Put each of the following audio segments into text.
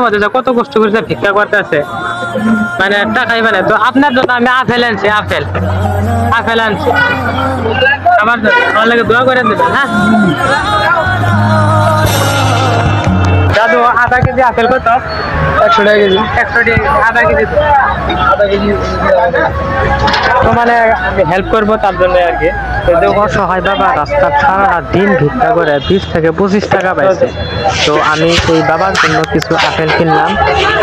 মধ্যে যে কত কষ্ট করে ভিক্ষা করতেছে, মানে টাকাই মানে। তো আপনার জন্য আমি আপেল আনছি, আপেল আনছি আমার জন্য, আমার লাগে দোয়া করে দেবেন। হ্যাঁ দাদু, আধা কেজি আপেল কত? 100 টাকা কেজি। 100 টাকা আধা কেজি। তো মানে আমি হেল্প করবো তার জন্য আর কি। অসহায় বাবা রাস্তার সারা দিন ভিক্ষা করে 20 থেকে 25 টাকা পাইছে। তো আমি এই বাবার জন্য কিছু আপেল কিনলাম।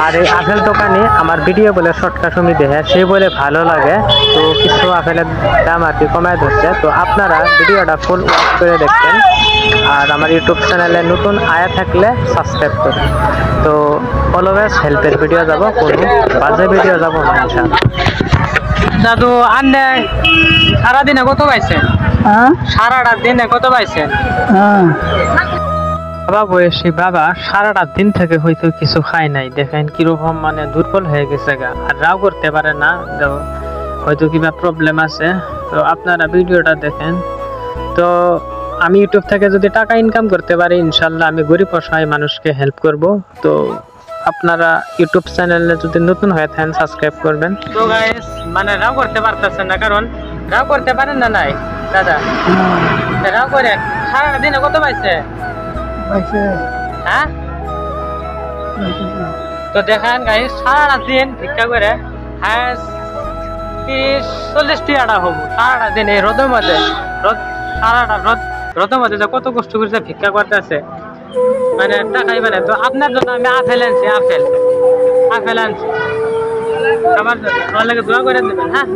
আর এই আপেল দোকানে আমার ভিডিও বলে শর্টকাট সুমি দেখে সে বলে ভালো লাগে, তো কিছু আপেলের দাম আর কি কমায় ধরছে। তো আপনারা ভিডিওটা ফুল ওয়াচ করে দেখবেন। আর আমার ইউটিউব চ্যানেলে নতুন আয়া থাকলে সাবস্ক্রাইব করুন। তো অলওয়েজ হেল্পের ভিডিও যাব, কোনো বাজে ভিডিও যাব না ইনশাআল্লাহ। দাদু আন্নে সারাদিনে কত পাইছেন? সারাটা দিনে কত পাইছেন? বাবা বয়সী বাবা সারাটা দিন থেকে হয়তো কিছু খায় নাই, দেখেন কিরকম মানে দুর্বল হয়ে গেছে গা, আর রাও করতে পারে না, হয়তো কিবা প্রবলেম আছে। তো আপনারা ভিডিওটা দেখেন। তো আমি ইউটিউব থেকে যদি টাকা ইনকাম করতে পারি ইনশাল্লাহ আমি গরিব অসহায় মানুষকে হেল্প করব। তো আপনারা ইউটিউব চ্যানেলে যদি নতুন হয়ে থাকেন সাবস্ক্রাইব করবেন। তো গাইস মানে রাও করতে পারতেছেন না, কারণ রাও করতে পারেন না নাই দাদা, রাও করেন। সারা দিনে কত পাইছে? হ্যাঁ তো দেখেন গাইস সারা দিন ভিক্ষা করে 30-40 টাকা হবো সারাটা দিন এই রোদের মধ্যে। রোদের মধ্যে যে কত কষ্ট করে ভিক্ষা করতেছে, মানে টাকাই মানে। তো আপনার জন্য আমি আপেল আনছি, আপেল আনছি আমার জন্য, আমার লাগে দোয়া করে দেবেন। হ্যাঁ।